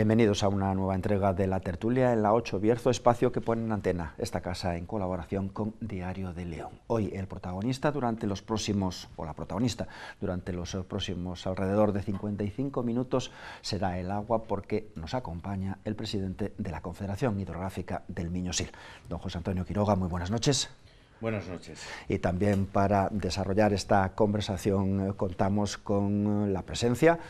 Bienvenidos a una nueva entrega de La Tertulia en la 8 Bierzo, espacio que pone en antena esta casa en colaboración con Diario de León. Hoy el protagonista durante los próximos, o la protagonista durante los próximos alrededor de 55 minutos será el agua, porque nos acompaña el presidente de la Confederación Hidrográfica del Miño-Sil, don José Antonio Quiroga. Muy buenas noches. Buenas noches. Y también para desarrollar esta conversación contamos con la presencia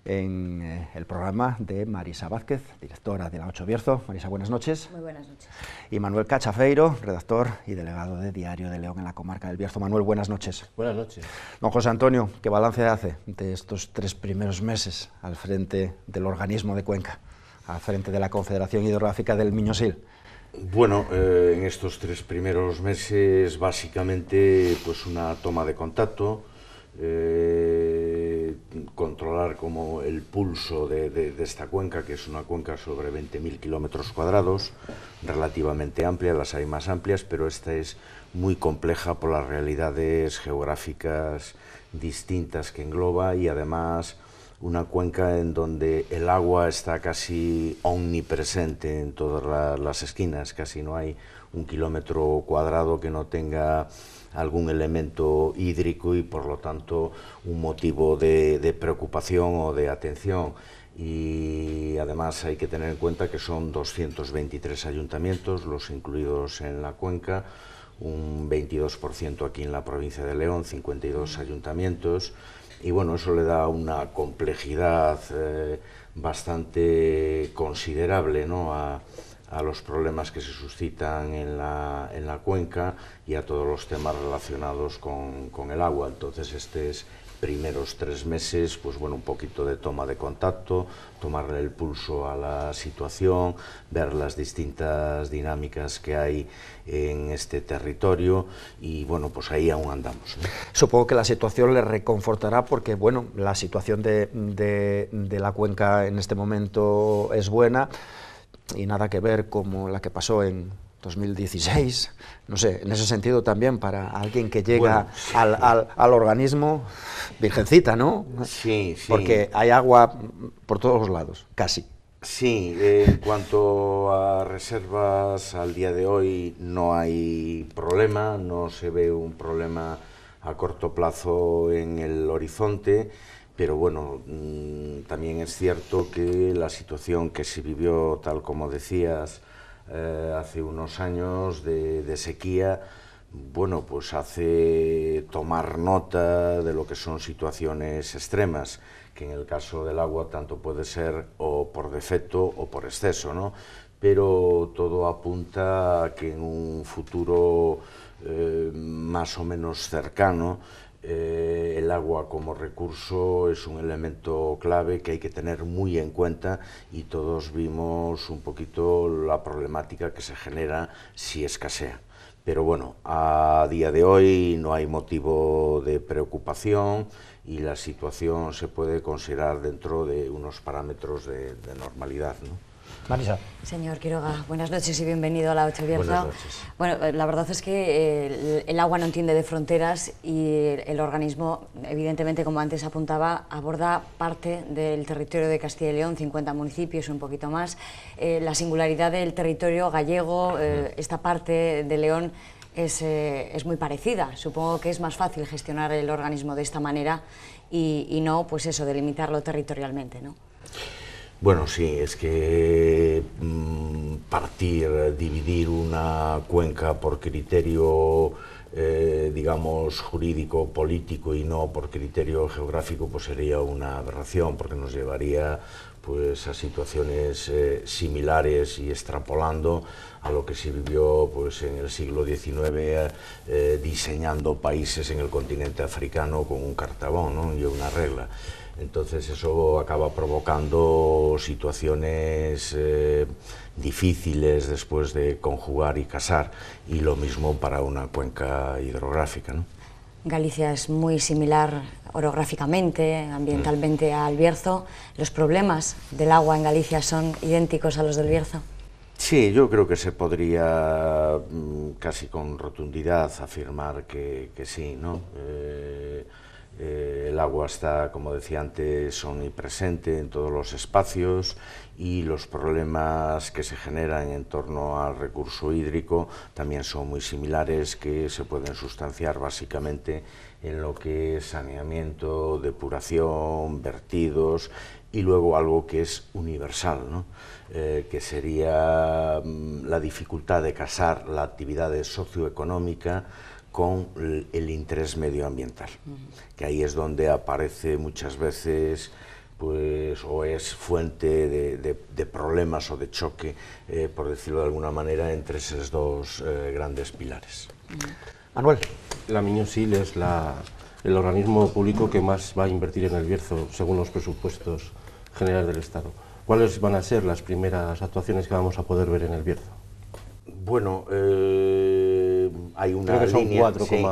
en el programa de Marisa Vázquez, directora de la 8 Bierzo. Marisa, buenas noches. Muy buenas noches. Y Manuel Cachafeiro, redactor y delegado de Diario de León en la comarca del Bierzo. Manuel, buenas noches. Buenas noches. Don José Antonio, ¿qué balance hace de estos 3 primeros meses al frente del organismo de Cuenca, al frente de la Confederación Hidrográfica del Miño-Sil? Bueno, en estos 3 primeros meses básicamente pues una toma de contacto, controlar como el pulso de esta cuenca, que es una cuenca sobre 20.000 kilómetros cuadrados, relativamente amplia. Las hay más amplias, pero esta es muy compleja por las realidades geográficas distintas que engloba, y además una cuenca en donde el agua está casi omnipresente en todas las esquinas. Casi no hay un kilómetro cuadrado que no tenga algún elemento hídrico y por lo tanto un motivo de preocupación o de atención. Y además hay que tener en cuenta que son 223 ayuntamientos los incluidos en la cuenca, un 22% aquí en la provincia de León, 52 ayuntamientos, y bueno, eso le da una complejidad bastante considerable, ¿no?, a los problemas que se suscitan en la cuenca y a todos los temas relacionados con el agua. Entonces, estos primeros 3 meses, pues bueno, un poquito de toma de contacto, tomarle el pulso a la situación, ver las distintas dinámicas que hay en este territorio, y bueno, pues ahí aún andamos, ¿no? Supongo que la situación le reconfortará, porque bueno, la situación de la cuenca en este momento es buena, y nada que ver como la que pasó en 2016, no sé, en ese sentido también para alguien que llega, bueno, al organismo, virgencita, ¿no? Sí, sí. Porque hay agua por todos los lados, casi. Sí, en cuanto a reservas, al día de hoy no hay problema, no se ve un problema a corto plazo en el horizonte. Pero bueno, también es cierto que la situación que se vivió, tal como decías, hace unos años de sequía, bueno, pues hace tomar nota de lo que son situaciones extremas, que en el caso del agua tanto puede ser o por defecto o por exceso, ¿no? Pero todo apunta a que en un futuro más o menos cercano, el agua como recurso es un elemento clave que hay que tener muy en cuenta, y todos vimos un poquito la problemática que se genera si escasea. Pero bueno, a día de hoy no hay motivo de preocupación y la situación se puede considerar dentro de unos parámetros de normalidad, ¿no? Marisa. Señor Quiroga, buenas noches y bienvenido a la 8 Bierzo. Buenas noches. Bueno, la verdad es que el agua no entiende de fronteras, y el organismo, evidentemente, como antes apuntaba, aborda parte del territorio de Castilla y León, 50 municipios, un poquito más. La singularidad del territorio gallego, esta parte de León, es muy parecida. Supongo que es más fácil gestionar el organismo de esta manera y no, pues eso, delimitarlo territorialmente, ¿no? Bueno, sí, es que dividir una cuenca por criterio, digamos, jurídico, político, y no por criterio geográfico, pues sería una aberración, porque nos llevaría pues a situaciones similares, y extrapolando a lo que se vivió pues en el siglo XIX, diseñando países en el continente africano con un cartabón, ¿no?, y una regla. Entonces eso acaba provocando situaciones difíciles después de conjugar y casar, y lo mismo para una cuenca hidrográfica, ¿no? Galicia es muy similar orográficamente, ambientalmente al Bierzo. ¿Los problemas del agua en Galicia son idénticos a los del Bierzo? Sí, yo creo que se podría casi con rotundidad afirmar que sí, ¿no? El agua está, como decía antes, omnipresente en todos los espacios y los problemas que se generan en torno al recurso hídrico también son muy similares, que se pueden sustanciar básicamente en lo que es saneamiento, depuración, vertidos y luego algo que es universal, ¿no? Que sería la dificultad de casar la actividad socioeconómica con el interés medioambiental, que ahí es donde aparece muchas veces, pues, o es fuente de problemas o de choque, por decirlo de alguna manera, entre esos dos grandes pilares. Manuel. La Miñosil es el organismo público que más va a invertir en el Bierzo, según los presupuestos generales del Estado. ¿Cuáles van a ser las primeras actuaciones que vamos a poder ver en el Bierzo? Bueno, hay una Creo que son línea, 4, sí,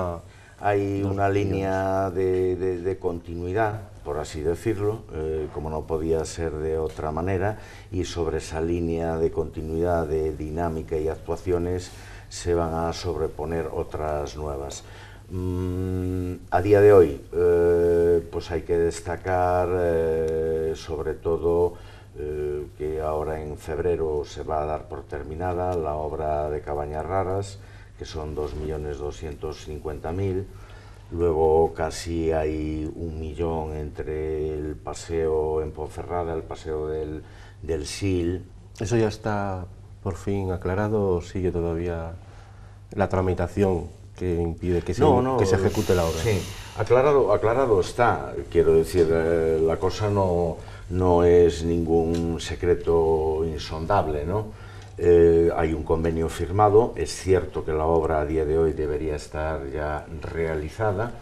hay una línea de continuidad, por así decirlo, como no podía ser de otra manera, y sobre esa línea de continuidad, de dinámica y actuaciones se van a sobreponer otras nuevas. A día de hoy, pues hay que destacar sobre todo que ahora en febrero se va a dar por terminada la obra de Cabañas Raras, que son 2.250.000. Luego casi hay 1 millón entre el paseo en Ponferrada, el paseo del Sil. ¿Eso ya está por fin aclarado o sigue todavía la tramitación que impide que se ejecute la obra? Sí, aclarado está. Quiero decir, la cosa no es ningún secreto insondable, ¿no? Hay un convenio firmado, es cierto que la obra a día de hoy debería estar ya realizada.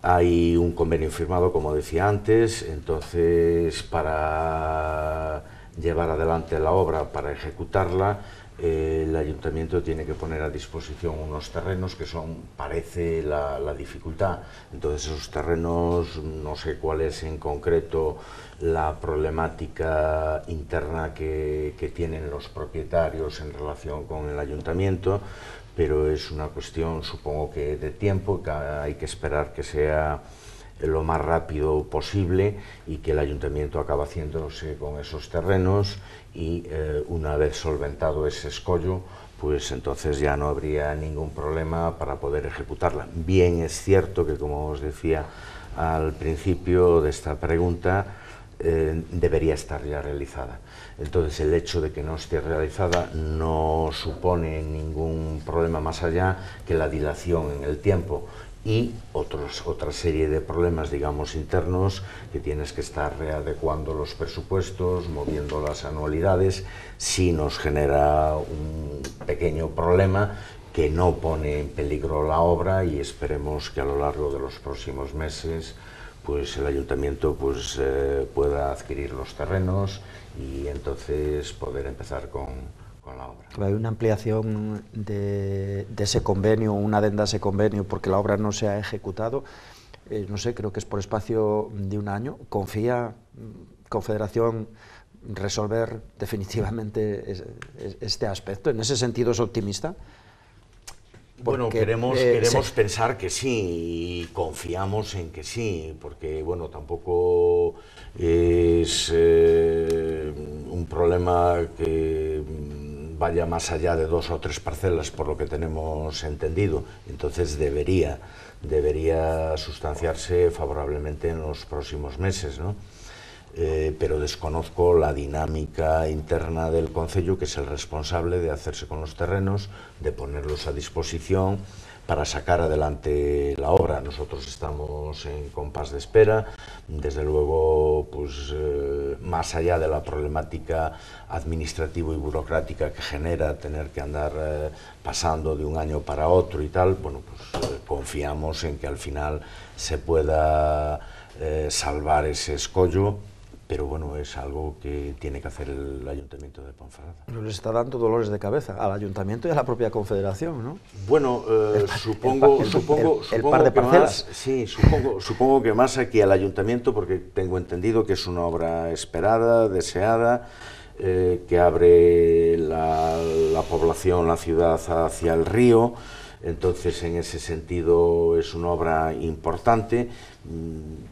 Hay un convenio firmado, como decía antes, entonces para llevar adelante la obra, para ejecutarla, el ayuntamiento tiene que poner a disposición unos terrenos que son, parece, la dificultad. Entonces esos terrenos, no sé cuál es en concreto la problemática interna que tienen los propietarios en relación con el ayuntamiento, pero es una cuestión, supongo que de tiempo, que hay que esperar que sea lo más rápido posible y que el ayuntamiento acabe haciéndose con esos terrenos y una vez solventado ese escollo, pues entonces ya no habría ningún problema para poder ejecutarla. Bien es cierto que, como os decía al principio de esta pregunta, debería estar ya realizada. Entonces el hecho de que no esté realizada no supone ningún problema más allá que la dilación en el tiempo y otra serie de problemas, digamos, internos, que tienes que estar readecuando los presupuestos, moviendo las anualidades. Sí nos genera un pequeño problema que no pone en peligro la obra y esperemos que a lo largo de los próximos meses pues el ayuntamiento pues, pueda adquirir los terrenos y entonces poder empezar con la obra. ¿Hay una ampliación de ese convenio, una adenda a ese convenio porque la obra no se ha ejecutado? No sé, creo que es por espacio de 1 año. ¿Confía Confederación resolver definitivamente este aspecto? ¿En ese sentido es optimista? Bueno, queremos pensar que sí, y confiamos en que sí, porque bueno, tampoco es un problema que vaya más allá de 2 o 3 parcelas, por lo que tenemos entendido. Entonces debería sustanciarse favorablemente en los próximos meses, ¿no? Pero desconozco la dinámica interna del concello, que es el responsable de hacerse con los terrenos, de ponerlos a disposición para sacar adelante la obra. Nosotros estamos en compás de espera, desde luego, pues más allá de la problemática administrativa y burocrática que genera tener que andar pasando de un año para otro y tal, bueno, pues confiamos en que al final se pueda salvar ese escollo. Pero bueno, es algo que tiene que hacer el Ayuntamiento de Ponferrada. Pero les está dando dolores de cabeza al Ayuntamiento y a la propia Confederación, ¿no? Bueno, supongo que más aquí al Ayuntamiento, porque tengo entendido que es una obra esperada, deseada, que abre la población, la ciudad hacia el río. Entonces, en ese sentido, es una obra importante.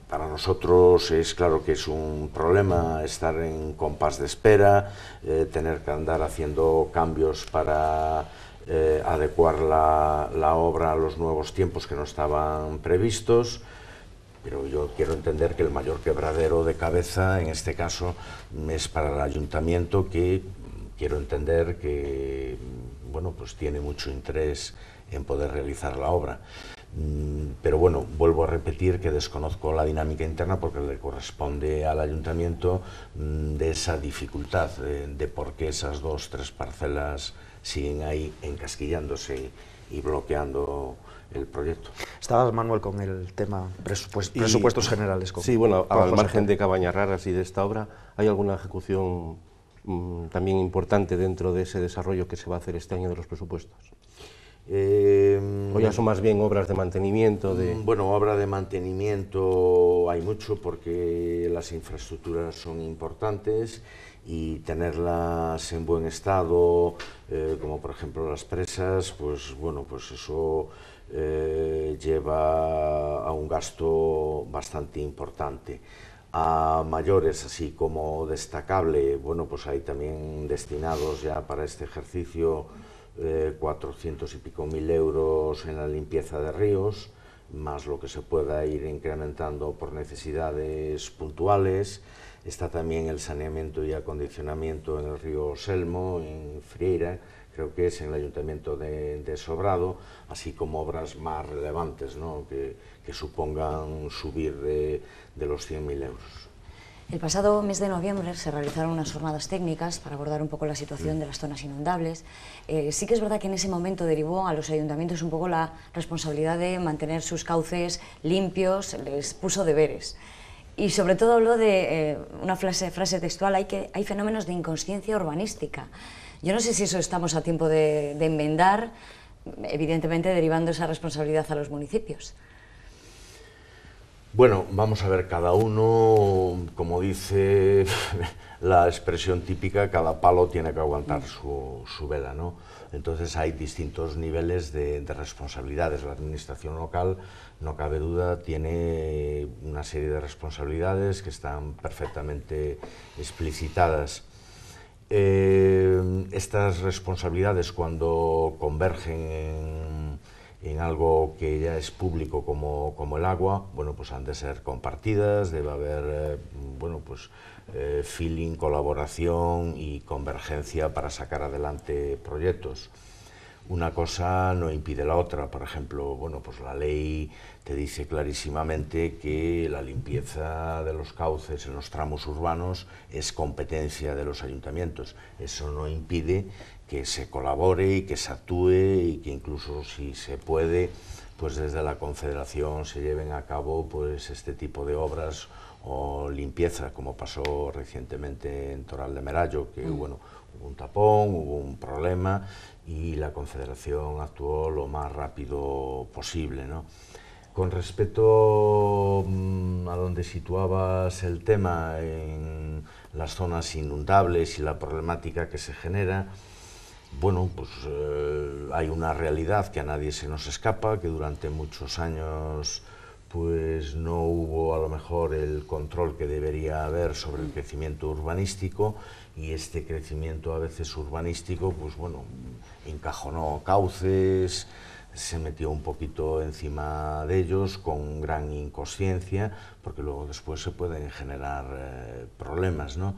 Para nosotros es claro que es un problema estar en compás de espera, tener que andar haciendo cambios para adecuar la obra a los nuevos tiempos que no estaban previstos. Pero yo quiero entender que el mayor quebradero de cabeza, en este caso, es para el ayuntamiento, que quiero entender que, bueno, pues tiene mucho interés en poder realizar la obra. Pero bueno, vuelvo a repetir que desconozco la dinámica interna porque le corresponde al ayuntamiento de esa dificultad, de por qué esas 2 o 3 parcelas siguen ahí encasquillándose y bloqueando el proyecto. Estabas, Manuel, con el tema presupuestos generales. Sí, bueno, al margen de Cabañas Raras y de esta obra, ¿hay alguna ejecución también importante dentro de ese desarrollo que se va a hacer este año de los presupuestos? ¿O ya son más bien obras de mantenimiento? Bueno, obra de mantenimiento hay mucho porque las infraestructuras son importantes y tenerlas en buen estado, como por ejemplo las presas, pues bueno, pues eso lleva a un gasto bastante importante. A mayores, así como destacable, bueno, pues hay también destinados ya para este ejercicio 400 y pico mil euros en la limpieza de ríos, más lo que se pueda ir incrementando por necesidades puntuales. Está también el saneamiento y acondicionamiento en el río Selmo, en Frieira, creo que es en el Ayuntamiento de Sobrado, así como obras más relevantes, ¿no?, que supongan subir de los 100.000 euros. El pasado mes de noviembre se realizaron unas jornadas técnicas para abordar un poco la situación de las zonas inundables. Sí que es verdad que en ese momento derivó a los ayuntamientos un poco la responsabilidad de mantener sus cauces limpios, les puso deberes. Y sobre todo habló de una frase textual, hay fenómenos de inconsciencia urbanística. Yo no sé si eso estamos a tiempo de enmendar, evidentemente derivando esa responsabilidad a los municipios. Bueno, vamos a ver, cada uno, como dice la expresión típica, cada palo tiene que aguantar su vela, ¿no? Entonces hay distintos niveles de responsabilidades. La administración local, no cabe duda, tiene una serie de responsabilidades que están perfectamente explicitadas. Estas responsabilidades, cuando convergen en algo que ya es público como el agua, bueno, pues han de ser compartidas, debe haber bueno, pues feeling, colaboración y convergencia para sacar adelante proyectos. Una cosa no impide la otra. Por ejemplo, bueno, pues la ley te dice clarísimamente que la limpieza de los cauces en los tramos urbanos es competencia de los ayuntamientos. Eso no impide que se colabore y que se actúe y que incluso, si se puede, pues desde la Confederación se lleven a cabo pues este tipo de obras o limpieza, como pasó recientemente en Toral de Merallo, que bueno, hubo un tapón, hubo un problema y la Confederación actuó lo más rápido posible, ¿no? Con respecto a donde situabas el tema, en las zonas inundables y la problemática que se genera, bueno, pues hay una realidad que a nadie se nos escapa, que durante muchos años pues no hubo a lo mejor el control que debería haber sobre el crecimiento urbanístico, y este crecimiento a veces urbanístico, pues bueno, encajonó cauces, se metió un poquito encima de ellos con gran inconsciencia, porque luego después se pueden generar problemas, ¿no?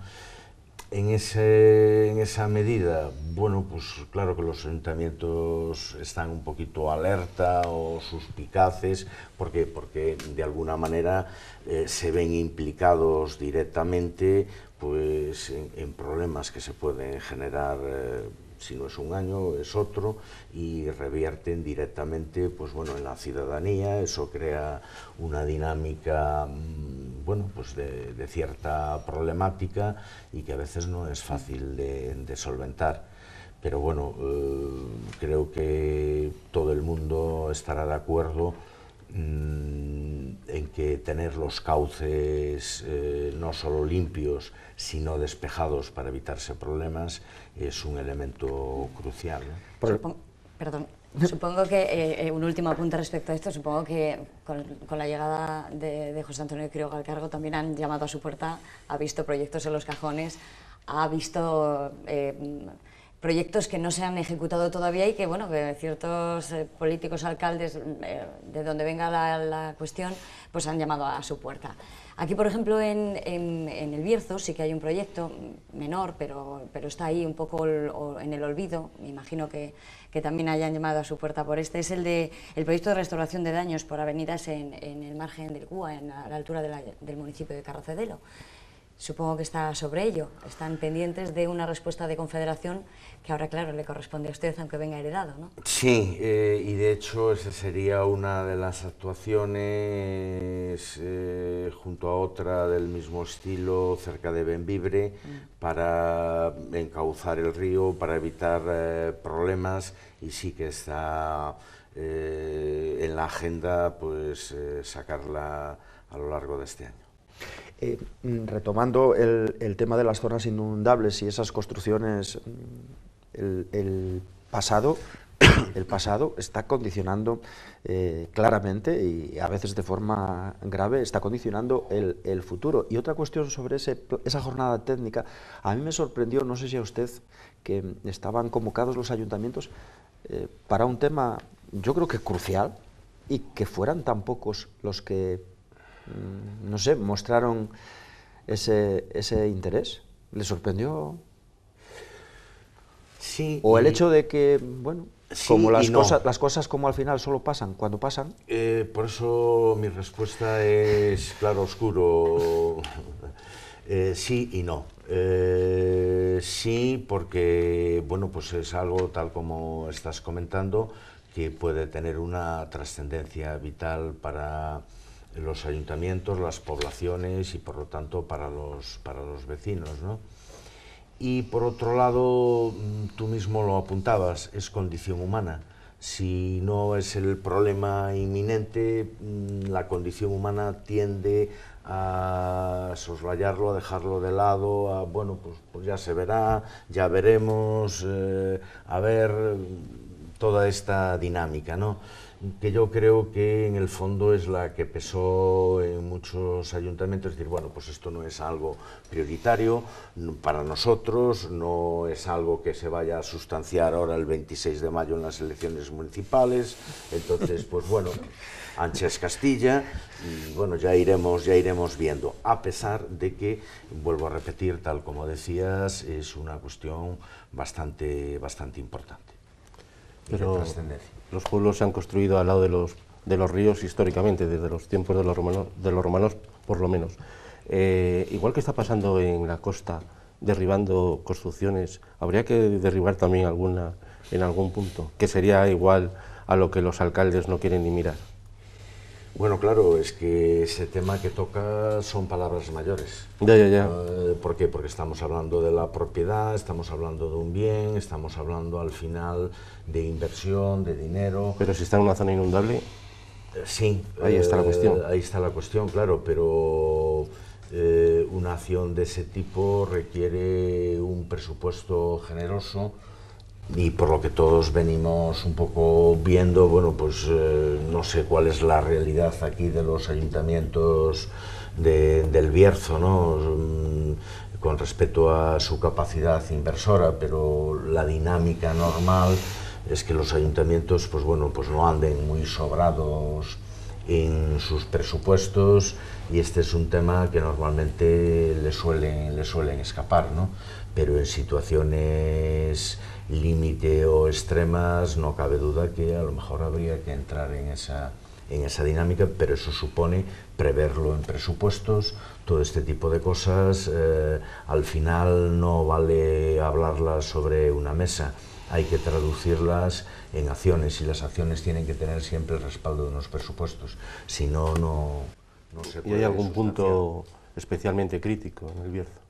En esa medida, bueno, pues claro que los ayuntamientos están un poquito alerta o suspicaces, porque de alguna manera se ven implicados directamente pues en problemas que se pueden generar, si no es un año, es otro, y revierten directamente pues bueno, en la ciudadanía. Eso crea una dinámica bueno, pues de cierta problemática y que a veces no es fácil de solventar. Pero bueno, creo que todo el mundo estará de acuerdo en que tener los cauces no solo limpios, sino despejados para evitarse problemas es un elemento crucial, ¿no? Perdón, Supongo que, un último apunte respecto a esto, supongo que con la llegada de José Antonio Quiroga al cargo también han llamado a su puerta, ha visto proyectos en los cajones, ha visto proyectos que no se han ejecutado todavía y que, bueno, que ciertos políticos, alcaldes, de donde venga la cuestión, pues han llamado a su puerta. Aquí, por ejemplo, en el Bierzo sí que hay un proyecto menor, pero está ahí un poco en el olvido. Me imagino que también hayan llamado a su puerta por este. Es el proyecto de restauración de daños por avenidas en el margen del Gúa, a la altura del municipio de Carrocedelo. Supongo que está sobre ello. Están pendientes de una respuesta de Confederación que ahora, claro, le corresponde a usted, aunque venga heredado, ¿no? Sí, y de hecho esa sería una de las actuaciones junto a otra del mismo estilo cerca de Bembibre para encauzar el río, para evitar problemas, y sí que está en la agenda pues sacarla a lo largo de este año. Retomando el tema de las zonas inundables y esas construcciones, el pasado está condicionando claramente, y a veces de forma grave, está condicionando el futuro. Y otra cuestión sobre esa jornada técnica, a mí me sorprendió, no sé si a usted, que estaban convocados los ayuntamientos para un tema, yo creo que crucial, y que fueran tan pocos los que, no sé, mostraron ese interés. ¿Le sorprendió? Sí. O el hecho de que, bueno, sí, como las no. cosas como al final solo pasan cuando pasan. Por eso mi respuesta es claro oscuro. Sí y no. Sí, porque bueno, pues es algo tal como estás comentando que puede tener una trascendencia vital para los ayuntamientos, las poblaciones y por lo tanto para los vecinos, ¿no? Y por otro lado, tú mismo lo apuntabas, es condición humana. Si no es el problema inminente, la condición humana tiende a soslayarlo, a dejarlo de lado, a bueno, pues ya se verá, ya veremos, a ver, toda esta dinámica, ¿no? Que yo creo que en el fondo es la que pesó en muchos ayuntamientos, es decir, bueno, pues esto no es algo prioritario para nosotros, no es algo que se vaya a sustanciar ahora el 26 de mayo en las elecciones municipales, entonces, pues bueno, ancha es Castilla, y bueno, ya iremos viendo, a pesar de que, vuelvo a repetir, tal como decías, es una cuestión bastante importante. Pero los pueblos se han construido al lado de los ríos históricamente, desde los tiempos de los romanos por lo menos. Igual que está pasando en la costa, derribando construcciones, habría que derribar también alguna en algún punto, que sería igual a lo que los alcaldes no quieren ni mirar. Bueno, claro, es que ese tema que toca son palabras mayores. Ya. ¿Por qué? Porque estamos hablando de la propiedad, estamos hablando de un bien, estamos hablando al final de inversión, de dinero. Pero si está en una zona inundable, sí. Ahí está la cuestión. Ahí está la cuestión, claro, pero una acción de ese tipo requiere un presupuesto generoso. Y por lo que todos venimos un poco viendo, bueno, pues no sé cuál es la realidad aquí de los ayuntamientos del Bierzo, ¿no? Con respecto a su capacidad inversora, pero la dinámica normal es que los ayuntamientos, pues bueno, pues no anden muy sobrados en sus presupuestos, y este es un tema que normalmente le suelen escapar, ¿no? Pero en situaciones límite o extremas no cabe duda que a lo mejor habría que entrar en esa dinámica, pero eso supone preverlo en presupuestos. Todo este tipo de cosas al final no vale hablarlas sobre una mesa, hay que traducirlas en acciones, y las acciones tienen que tener siempre el respaldo de unos presupuestos, si no, no se puede. ¿Y hay algún punto especialmente crítico en el Bierzo?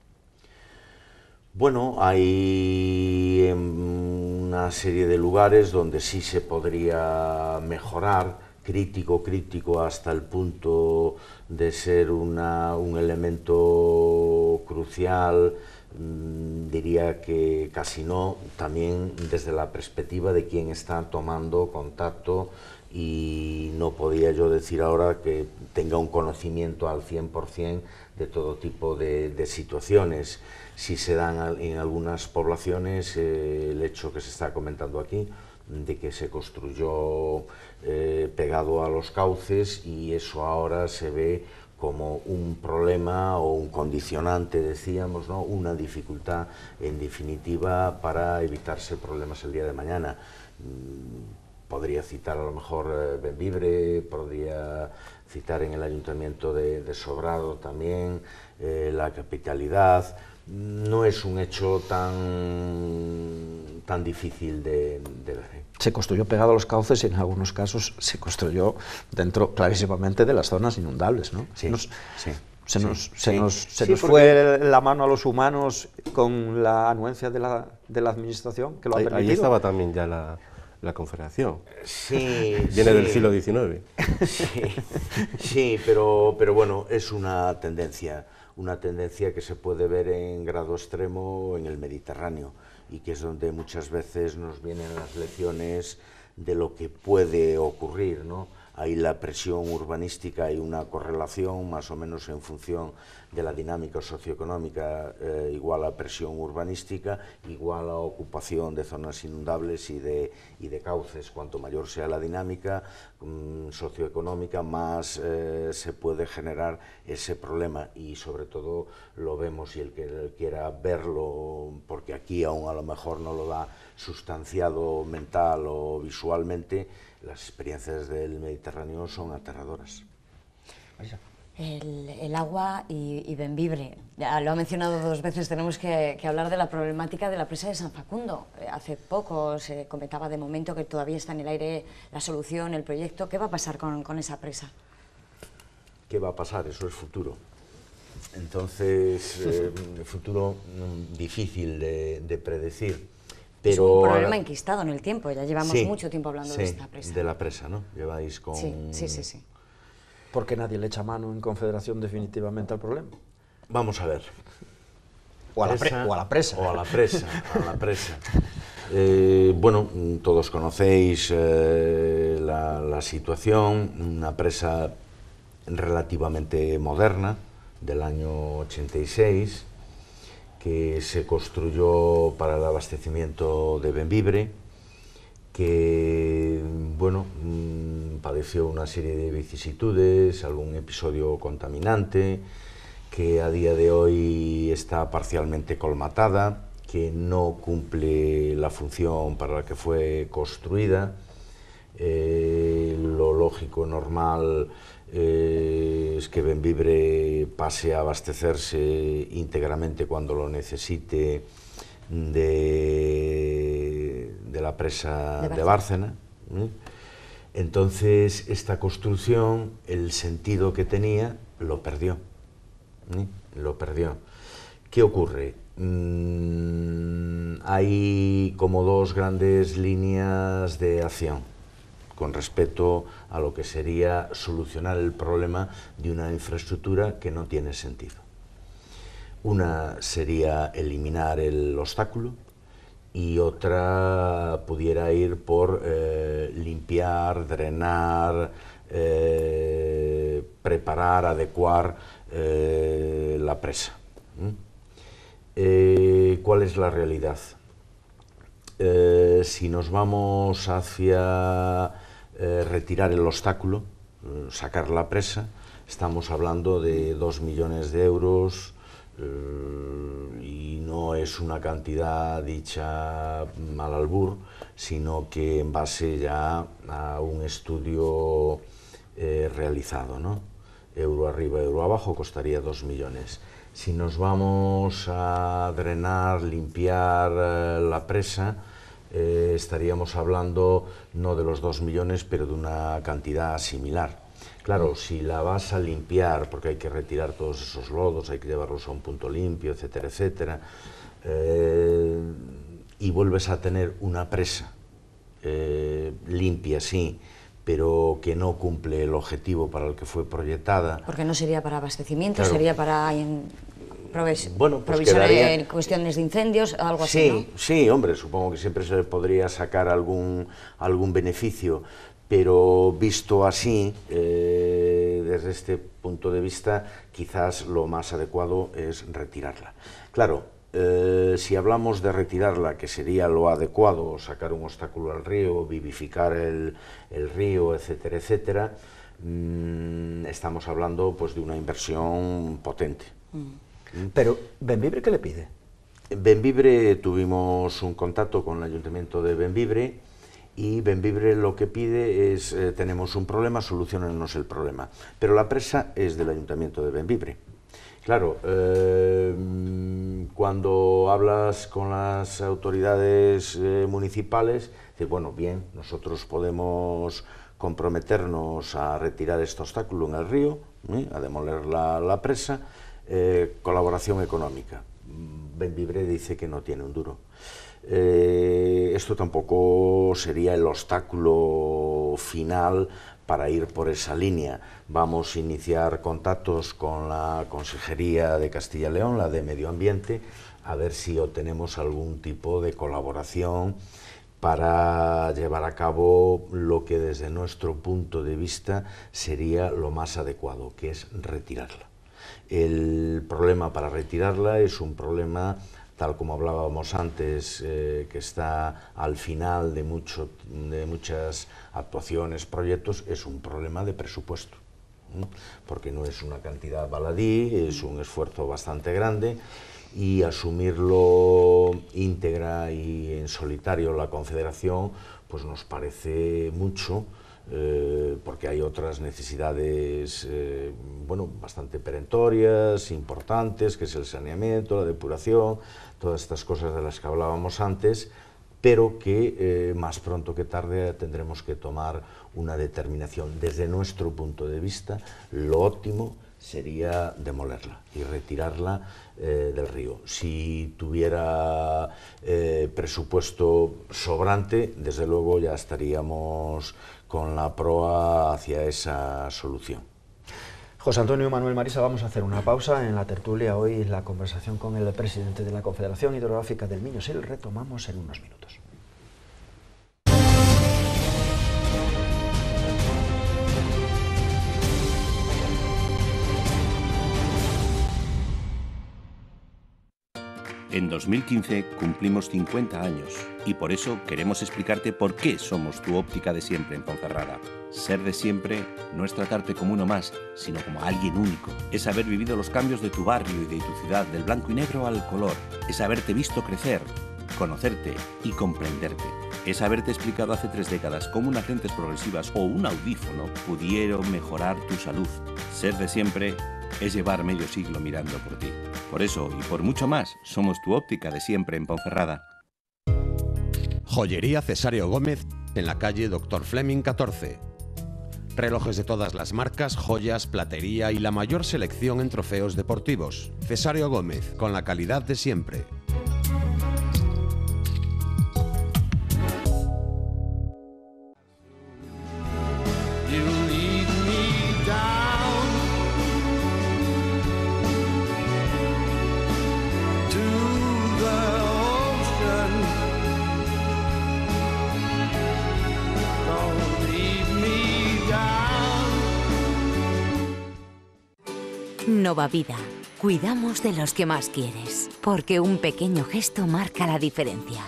Bueno, hay una serie de lugares donde sí se podría mejorar, crítico hasta el punto de ser un elemento crucial Diría que casi no, también desde la perspectiva de quien está tomando contacto, y no podía yo decir ahora que tenga un conocimiento al 100% de todo tipo de situaciones. Si se dan en algunas poblaciones el hecho que se está comentando aquí, de que se construyó pegado a los cauces, y eso ahora se ve como un problema o un condicionante, decíamos, ¿no? Una dificultad, en definitiva, para evitarse problemas el día de mañana. Podría citar a lo mejor Bembibre, podría citar en el Ayuntamiento de Sobrado también, la capitalidad. No es un hecho tan difícil de ver. Se construyó pegado a los cauces y en algunos casos se construyó dentro clarísimamente de las zonas inundables, ¿no? Sí, Se nos fue la mano a los humanos con la anuencia de la administración que lo ha permitido. Ahí estaba también ya la Confederación. Sí, viene del siglo XIX. Sí, pero bueno, es una tendencia que se puede ver en grado extremo en el Mediterráneo, y que es donde muchas veces nos vienen las lecciones de lo que puede ocurrir, ¿no? Ahí la presión urbanística, hay una correlación más o menos en función de la dinámica socioeconómica, igual a presión urbanística, igual a ocupación de zonas inundables y de cauces. Cuanto mayor sea la dinámica socioeconómica, más se puede generar ese problema, y sobre todo lo vemos, y el que quiera verlo, porque aquí aún a lo mejor no lo da sustanciado mental o visualmente, las experiencias del Mediterráneo son aterradoras. El agua y Bembibre, ya lo ha mencionado dos veces, tenemos que hablar de la problemática de la presa de San Facundo. Hace poco se comentaba de momento que todavía está en el aire la solución, el proyecto. ¿Qué va a pasar con esa presa? ¿Qué va a pasar? Eso es futuro. Entonces, futuro difícil de predecir. Pero es un problema enquistado en el tiempo, ya llevamos mucho tiempo hablando de esta presa. De la presa, ¿no? Lleváis con... Sí. ¿Por qué nadie le echa mano en Confederación definitivamente al problema? Vamos a ver. O a la presa. O a la presa, bueno, todos conocéis la situación, una presa relativamente moderna, del año 86, que se construyó para el abastecimiento de Bembibre, que, bueno, padeció una serie de vicisitudes, algún episodio contaminante, que a día de hoy está parcialmente colmatada, que no cumple la función para la que fue construida. Lo lógico, normal, es que Bembibre pase a abastecerse íntegramente cuando lo necesite de la presa de Bárcena. Entonces, esta construcción, el sentido que tenía, lo perdió. ¿Qué ocurre? Hay como dos grandes líneas de acción con respecto a lo que sería solucionar el problema de una infraestructura que no tiene sentido. Una sería eliminar el obstáculo, y otra pudiera ir por limpiar, drenar, preparar, adecuar la presa. ¿Cuál es la realidad? Si nos vamos hacia retirar el obstáculo, sacar la presa, estamos hablando de 2 millones de euros, y no es una cantidad dicha al albur, sino que en base ya a un estudio realizado, ¿no? Euro arriba, euro abajo, costaría 2 millones. Si nos vamos a drenar, limpiar la presa, estaríamos hablando no de los 2 millones, pero de una cantidad similar. Claro, si la vas a limpiar, porque hay que retirar todos esos lodos, hay que llevarlos a un punto limpio, etcétera, etcétera, y vuelves a tener una presa limpia, sí, pero que no cumple el objetivo para el que fue proyectada. Porque no sería para abastecimiento, claro, sería para bueno, pues provisoria quedaría... en cuestiones de incendios, algo así, ¿no? Sí, hombre, supongo que siempre se podría sacar algún beneficio, pero visto así, desde este punto de vista, quizás lo más adecuado es retirarla. Claro, si hablamos de retirarla, que sería lo adecuado, sacar un obstáculo al río, vivificar el río, etcétera, etcétera, estamos hablando pues de una inversión potente. Pero, Bembibre, ¿qué le pide? Bembibre, tuvimos un contacto con el Ayuntamiento de Bembibre y Bembibre lo que pide es, tenemos un problema, soluciónenos el problema. Pero la presa es del Ayuntamiento de Bembibre. Claro, cuando hablas con las autoridades municipales, dices, bueno, bien, nosotros podemos comprometernos a retirar este obstáculo en el río, a demoler la presa, colaboración económica. Bembibre dice que no tiene un duro. Esto tampoco sería el obstáculo final para ir por esa línea. Vamos a iniciar contactos con la Consejería de Castilla y León, la de Medio Ambiente, a ver si obtenemos algún tipo de colaboración para llevar a cabo lo que desde nuestro punto de vista sería lo más adecuado, que es retirarla. El problema para retirarla es un problema, tal como hablábamos antes, que está al final de muchas actuaciones, proyectos, es un problema de presupuesto, porque no es una cantidad baladí, es un esfuerzo bastante grande, y asumirlo íntegra y en solitario la Confederación pues nos parece mucho, porque hay otras necesidades bueno, bastante perentorias, importantes, que es el saneamiento, la depuración, todas estas cosas de las que hablábamos antes, pero que más pronto que tarde tendremos que tomar una determinación. Desde nuestro punto de vista, lo óptimo sería demolerla y retirarla del río. Si tuviera presupuesto sobrante, desde luego ya estaríamos con la proa hacia esa solución. José Antonio Manuel Marisa, vamos a hacer una pausa en la tertulia. Hoy la conversación con el presidente de la Confederación Hidrográfica del Miño-Sil retomamos en unos minutos. En 2015 cumplimos 50 años y por eso queremos explicarte por qué somos tu óptica de siempre en Ponferrada. Ser de siempre no es tratarte como uno más, sino como alguien único. Es haber vivido los cambios de tu barrio y de tu ciudad, del blanco y negro al color. Es haberte visto crecer, conocerte y comprenderte. Es haberte explicado hace 3 décadas cómo unas lentes progresivas o un audífono pudieron mejorar tu salud. Ser de siempre es llevar medio siglo mirando por ti. Por eso y por mucho más, somos tu óptica de siempre en Ponferrada. Joyería Cesario Gómez, en la calle Dr. Fleming 14. Relojes de todas las marcas, joyas, platería y la mayor selección en trofeos deportivos. Cesario Gómez, con la calidad de siempre. Nova Vida. Cuidamos de los que más quieres, porque un pequeño gesto marca la diferencia.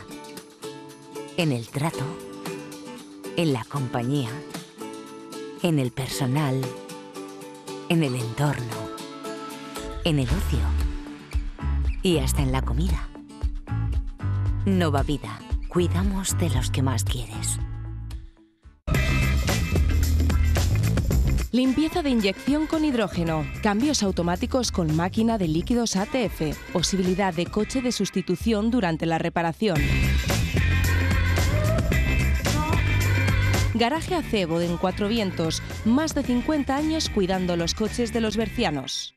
En el trato, en la compañía, en el personal, en el entorno, en el ocio y hasta en la comida. Nova Vida. Cuidamos de los que más quieres. Limpieza de inyección con hidrógeno, cambios automáticos con máquina de líquidos ATF, posibilidad de coche de sustitución durante la reparación. Garaje Acebo en Cuatro Vientos, más de 50 años cuidando los coches de los bercianos.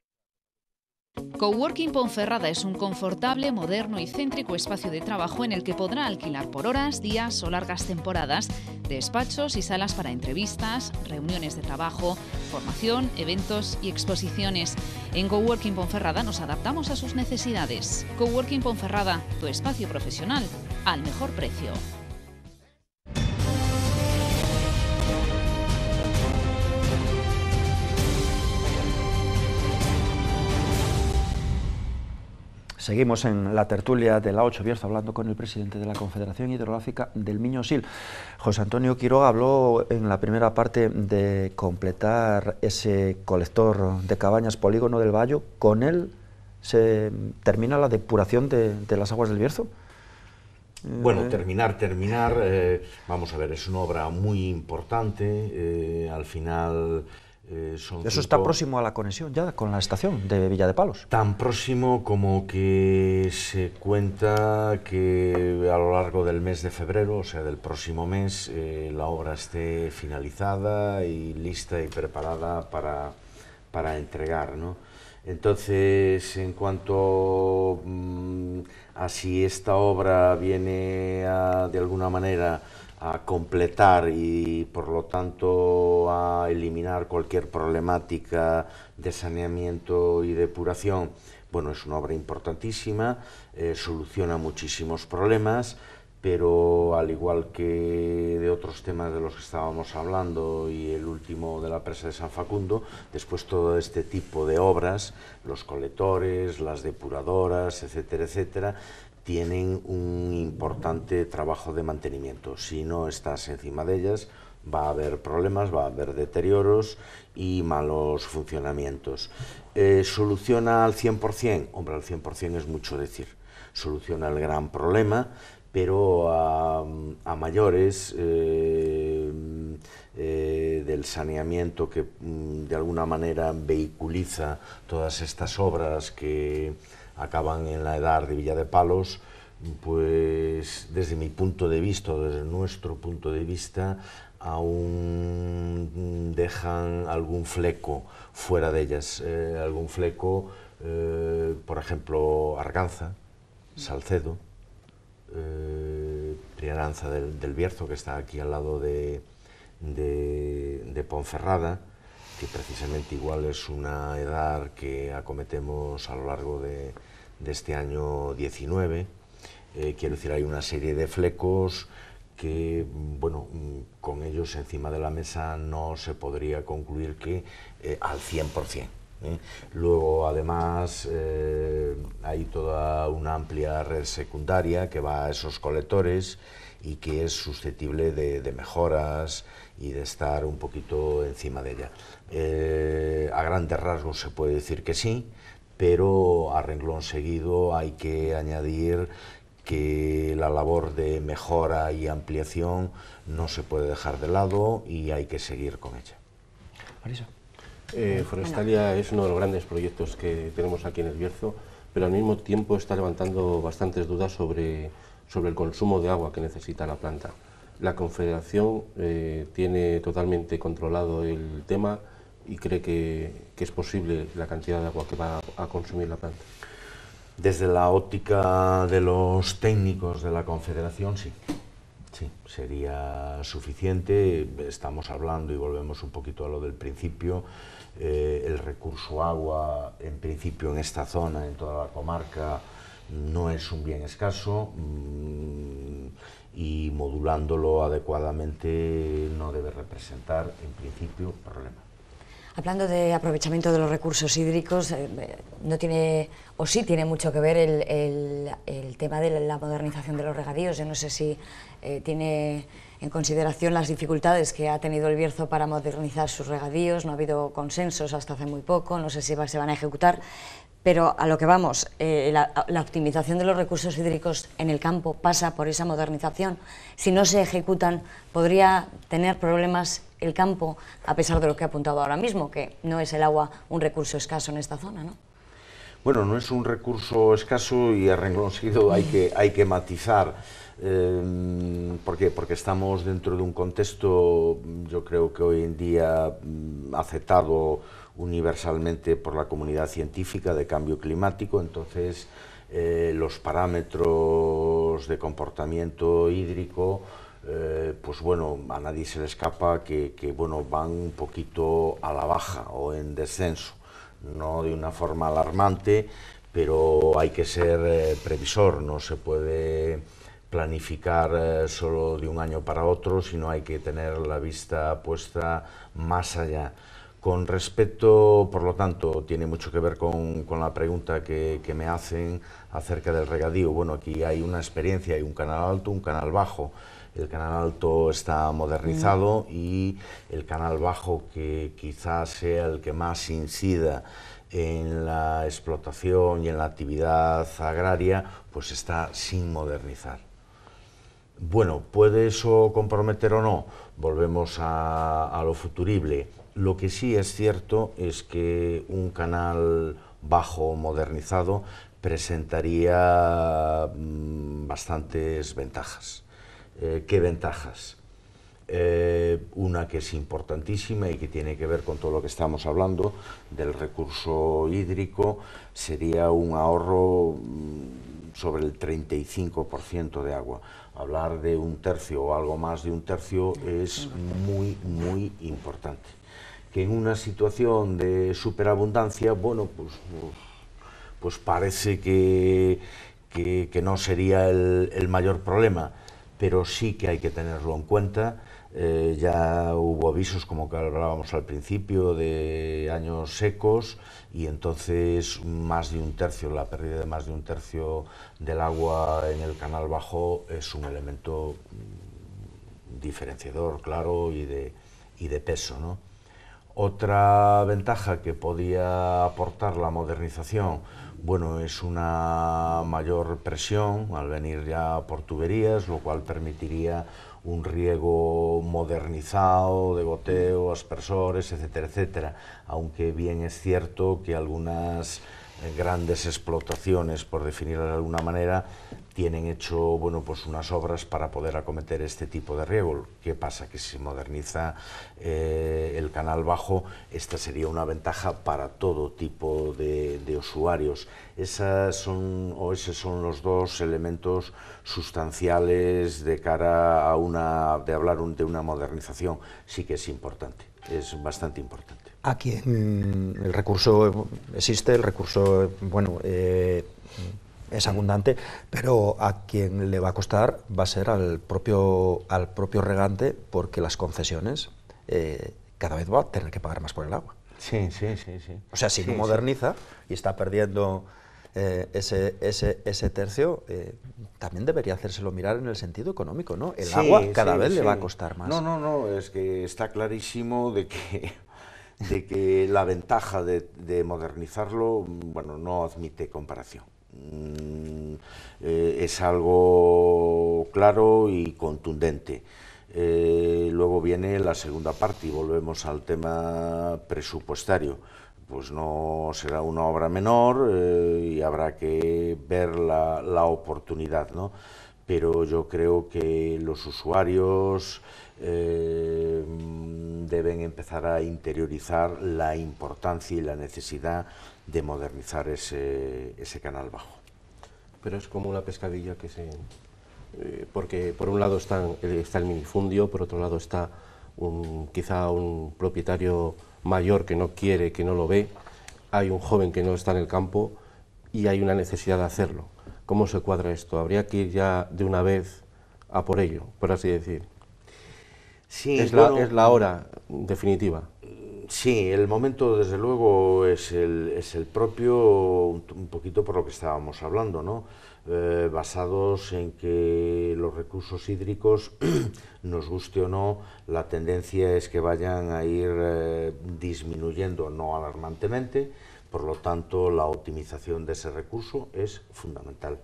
Coworking Ponferrada es un confortable, moderno y céntrico espacio de trabajo en el que podrá alquilar por horas, días o largas temporadas despachos y salas para entrevistas, reuniones de trabajo, formación, eventos y exposiciones. En Coworking Ponferrada nos adaptamos a sus necesidades. Coworking Ponferrada, tu espacio profesional al mejor precio. Seguimos en la tertulia de la 8 Bierzo hablando con el presidente de la Confederación Hidrográfica del Miño-Sil. José Antonio Quiroga habló en la primera parte de completar ese colector de Cabañas Polígono del Bayo. ¿Con él se termina la depuración de las aguas del Bierzo? Bueno, terminar, vamos a ver, es una obra muy importante, al final... Eso está próximo a la conexión ya con la estación de Villa de Palos. Tan próximo como que se cuenta que a lo largo del mes de febrero, o sea, del próximo mes, la obra esté finalizada y lista y preparada para entregar, ¿no? Entonces, en cuanto a si esta obra viene de alguna manera a completar y por lo tanto a eliminar cualquier problemática de saneamiento y depuración, bueno, es una obra importantísima, soluciona muchísimos problemas, pero al igual que de otros temas de los que estábamos hablando y el último de la presa de San Facundo, después todo este tipo de obras, los colectores, las depuradoras, etcétera, etcétera, tienen un importante trabajo de mantenimiento. Si no estás encima de ellas, va a haber problemas, va a haber deterioros y malos funcionamientos. ¿Soluciona al 100%? Hombre, al 100% es mucho decir. Soluciona el gran problema, pero a mayores del saneamiento que de alguna manera vehiculiza todas estas obras que acaban en la edad de Villa de Palos, pues desde mi punto de vista, desde nuestro punto de vista, aún dejan algún fleco fuera de ellas, algún fleco, por ejemplo, Arganza, Salcedo, Priaranza del Bierzo, que está aquí al lado de Ponferrada, que precisamente igual es una edad que acometemos a lo largo de este año 19, quiero decir, hay una serie de flecos que, bueno, con ellos encima de la mesa no se podría concluir que al 100%. Luego, además, hay toda una amplia red secundaria que va a esos colectores y que es susceptible de mejoras y de estar un poquito encima de ella. A grandes rasgos se puede decir que sí, pero a renglón seguido hay que añadir que la labor de mejora y ampliación no se puede dejar de lado y hay que seguir con ella. Marisa. Forestalia es uno de los grandes proyectos que tenemos aquí en el Bierzo, pero al mismo tiempo está levantando bastantes dudas sobre el consumo de agua que necesita la planta. La Confederación tiene totalmente controlado el tema y cree que es posible la cantidad de agua que va a consumir la planta. Desde la óptica de los técnicos de la Confederación, sí. Sí, sería suficiente. Estamos hablando, y volvemos un poquito a lo del principio, el recurso agua, en principio en esta zona, en toda la comarca, no es un bien escaso y modulándolo adecuadamente no debe representar, en principio, problema. Hablando de aprovechamiento de los recursos hídricos, no tiene, o sí tiene mucho que ver el tema de la modernización de los regadíos. Yo no sé si tiene en consideración las dificultades que ha tenido el Bierzo para modernizar sus regadíos. No ha habido consensos hasta hace muy poco, no sé si se van a ejecutar, pero a lo que vamos, la optimización de los recursos hídricos en el campo pasa por esa modernización. Si no se ejecutan, podría tener problemas el campo, a pesar de lo que ha apuntado ahora mismo, que no es el agua un recurso escaso en esta zona, ¿no? Bueno, no es un recurso escaso y a renglón seguido hay que matizar. ¿Por qué? Porque estamos dentro de un contexto, yo creo que hoy en día aceptado universalmente por la comunidad científica de cambio climático. Entonces los parámetros de comportamiento hídrico, pues bueno, a nadie se le escapa que bueno, van un poquito a la baja o en descenso, no de una forma alarmante, pero hay que ser previsor, no se puede planificar solo de un año para otro, sino hay que tener la vista puesta más allá. Con respecto, por lo tanto, tiene mucho que ver con la pregunta que me hacen acerca del regadío. Bueno, aquí hay una experiencia, hay un canal alto, un canal bajo. El canal alto está modernizado y el canal bajo, que quizás sea el que más incida en la explotación y en la actividad agraria, pues está sin modernizar. Bueno, ¿puede eso comprometer o no? Volvemos a lo futurible. Lo que sí es cierto es que un canal bajo modernizado presentaría bastantes ventajas. ¿Qué ventajas? Una que es importantísima y que tiene que ver con todo lo que estamos hablando del recurso hídrico, sería un ahorro sobre el 35% de agua. Hablar de un tercio o algo más de un tercio es muy, muy importante. Que en una situación de superabundancia, bueno, pues parece que no sería el mayor problema, pero sí que hay que tenerlo en cuenta. Ya hubo avisos, como que hablábamos al principio, de años secos, y entonces más de un tercio, la pérdida de más de un tercio del agua en el canal bajo es un elemento diferenciador, claro, y de peso, ¿no? Otra ventaja que podía aportar la modernización, bueno, es una mayor presión al venir ya por tuberías, lo cual permitiría un riego modernizado, de goteo, aspersores, etcétera, etcétera. Aunque bien es cierto que algunas grandes explotaciones, por definirlo de alguna manera, tienen hecho, bueno, pues unas obras para poder acometer este tipo de riego. ¿Qué pasa? Que si se moderniza el canal bajo, esta sería una ventaja para todo tipo de usuarios. Esos son los dos elementos sustanciales de cara a de hablar de una modernización. Sí que es importante, es bastante importante. Aquí el recurso existe, el recurso, bueno, es abundante, pero a quien le va a costar va a ser al propio regante, porque las concesiones cada vez va a tener que pagar más por el agua. Sí. O sea, si no moderniza y está perdiendo ese tercio, también debería hacérselo mirar en el sentido económico, ¿no? El agua cada vez le va a costar más. No, es que está clarísimo de que la ventaja de modernizarlo, bueno, no admite comparación. Es algo claro y contundente. Luego viene la segunda parte y volvemos al tema presupuestario. Pues no será una obra menor y habrá que ver la oportunidad, ¿no? Pero yo creo que los usuarios deben empezar a interiorizar la importancia y la necesidad de modernizar ese canal bajo. Pero es como una pescadilla que porque por un lado está el minifundio, por otro lado está quizá un propietario mayor que no quiere, que no lo ve, hay un joven que no está en el campo y hay una necesidad de hacerlo. ¿Cómo se cuadra esto? ¿Habría que ir ya de una vez a por ello, por así decir? Sí, ¿Es la hora definitiva? Sí, el momento desde luego es el propio, un poquito por lo que estábamos hablando, ¿no? Basados en que los recursos hídricos, nos guste o no, la tendencia es que vayan a ir disminuyendo, no alarmantemente, por lo tanto la optimización de ese recurso es fundamental.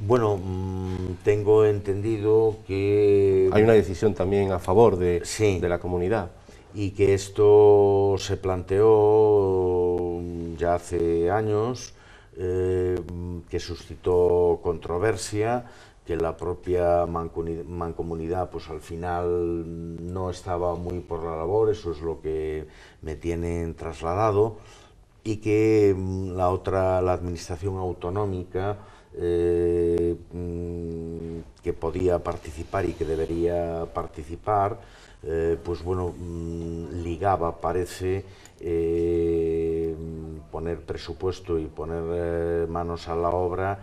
Bueno, tengo entendido que... Hay una decisión también a favor de la comunidad. Y que esto se planteó ya hace años, que suscitó controversia, que la propia mancomunidad pues al final no estaba muy por la labor, eso es lo que me tienen trasladado, y que la administración autonómica que podía participar y que debería participar, pues bueno, ligaba, parece, poner presupuesto y poner manos a la obra,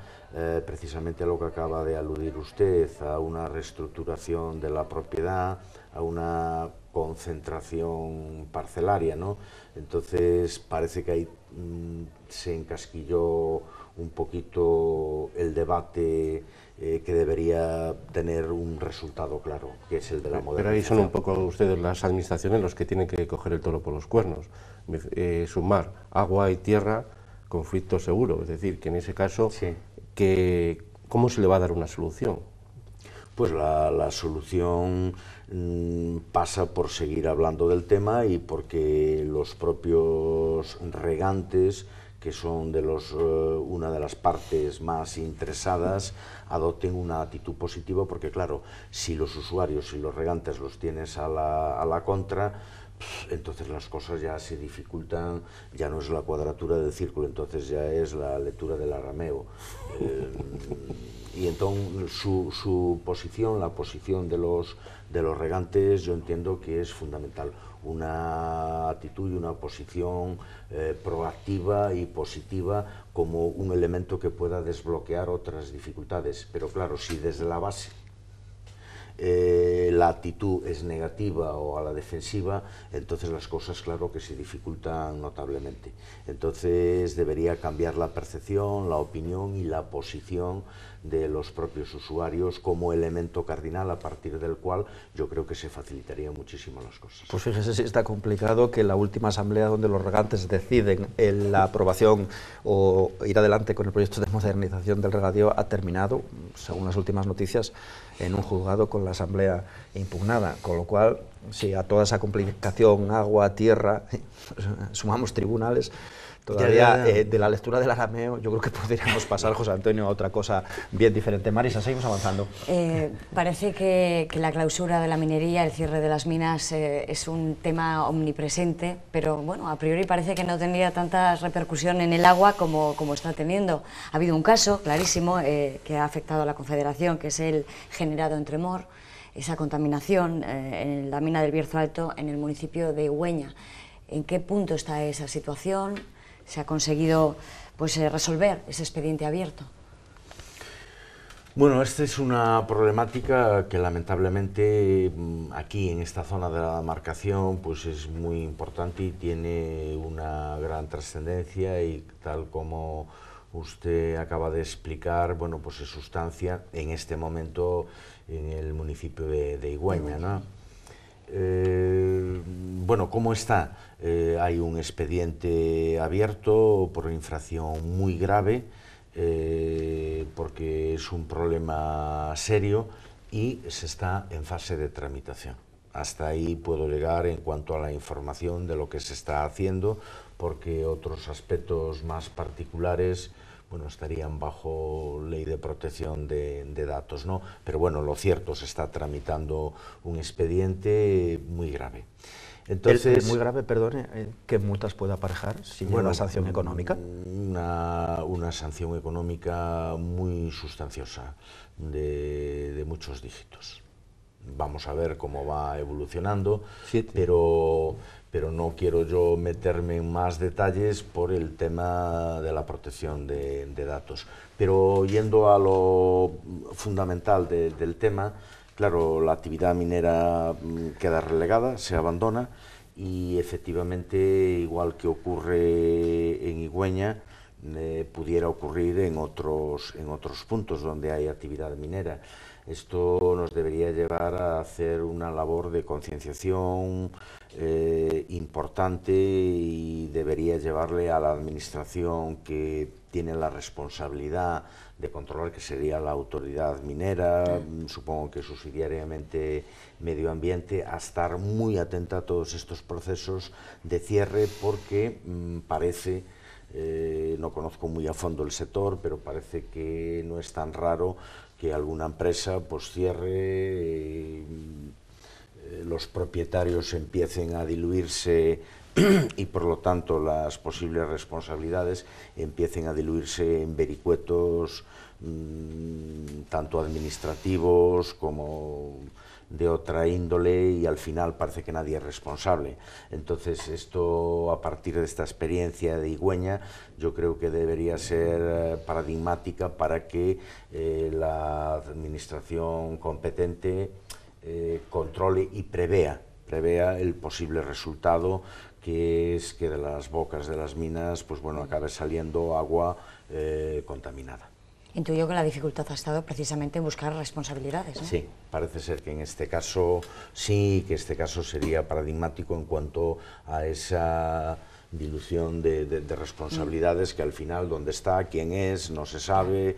precisamente a lo que acaba de aludir usted, a una reestructuración de la propiedad, a una concentración parcelaria, ¿no? Entonces parece que ahí se encasquilló un poquito el debate que debería tener un resultado claro, que es el de la modernización. Pero ahí son un poco ustedes, las administraciones, los que tienen que coger el toro por los cuernos, sumar agua y tierra, conflicto seguro, es decir, que en ese caso, sí. ¿Cómo se le va a dar una solución? Pues la solución pasa por seguir hablando del tema y porque los propios regantes, que son una de las partes más interesadas, adopten una actitud positiva, porque claro, si los usuarios y los regantes los tienes a la contra, entonces las cosas ya se dificultan, ya no es la cuadratura del círculo, entonces ya es la lectura del arameo. Y entonces su posición, la posición de los regantes, yo entiendo que es fundamental. Una actitud y una posición proactiva y positiva como un elemento que pueda desbloquear otras dificultades. Pero claro, si desde la base la actitud es negativa o a la defensiva, entonces las cosas claro que se dificultan notablemente. Entonces debería cambiar la percepción, la opinión y la posición de los propios usuarios como elemento cardinal a partir del cual yo creo que se facilitarían muchísimo las cosas. Pues fíjese si está complicado que la última asamblea donde los regantes deciden la aprobación o ir adelante con el proyecto de modernización del regadío ha terminado, según las últimas noticias, en un juzgado con la asamblea impugnada, con lo cual, si a toda esa complicación, agua, tierra, sumamos tribunales, todavía de la lectura del arameo yo creo que podríamos pasar, José Antonio, a otra cosa bien diferente. Marisa, seguimos avanzando. Parece que la clausura de la minería, el cierre de las minas es un tema omnipresente, pero bueno, a priori parece que no tendría tanta repercusión en el agua como está teniendo. Ha habido un caso clarísimo que ha afectado a la Confederación, que es el generado en Tremor, esa contaminación en la mina del Bierzo Alto en el municipio de Igüeña. ¿En qué punto está esa situación? ¿Se ha conseguido pues, resolver ese expediente abierto? Bueno, esta es una problemática que lamentablemente aquí en esta zona de la demarcación pues es muy importante y tiene una gran trascendencia y tal como usted acaba de explicar, bueno, pues se sustancia en este momento en el municipio de Igüeña, ¿no? Bueno, ¿cómo está? Hay un expediente abierto por infracción muy grave, porque es un problema serio y se está en fase de tramitación. Hasta ahí puedo llegar en cuanto a la información de lo que se está haciendo, porque otros aspectos más particulares bueno, estarían bajo ley de protección de datos, ¿no? Pero bueno, lo cierto, se está tramitando un expediente muy grave. Entonces, muy grave, perdone, ¿qué multas puede aparejar si lleva una sanción económica? Una sanción económica muy sustanciosa, de muchos dígitos. Vamos a ver cómo va evolucionando, pero no quiero yo meterme en más detalles por el tema de la protección de datos. Pero yendo a lo fundamental del tema, claro, la actividad minera queda relegada, se abandona y efectivamente, igual que ocurre en Igüeña, pudiera ocurrir en otros puntos donde hay actividad minera. Esto nos debería llevar a hacer una labor de concienciación importante y debería llevarle a la administración que tiene la responsabilidad de controlar, que sería la autoridad minera, supongo que subsidiariamente medio ambiente, a estar muy atenta a todos estos procesos de cierre, porque parece, no conozco muy a fondo el sector, pero parece que no es tan raro que alguna empresa pues cierre, los propietarios empiecen a diluirse y por lo tanto las posibles responsabilidades empiecen a diluirse en vericuetos tanto administrativos como de otra índole, y al final parece que nadie es responsable. Entonces esto, a partir de esta experiencia de Igüeña, yo creo que debería ser paradigmática para que la administración competente controle y prevea el posible resultado, que es que de las bocas de las minas pues bueno, acabe saliendo agua contaminada. Intuyo que la dificultad ha estado precisamente en buscar responsabilidades, ¿no? Sí, parece ser que en este caso sí, que este caso sería paradigmático en cuanto a esa dilución de responsabilidades, que al final dónde está, quién es, no se sabe,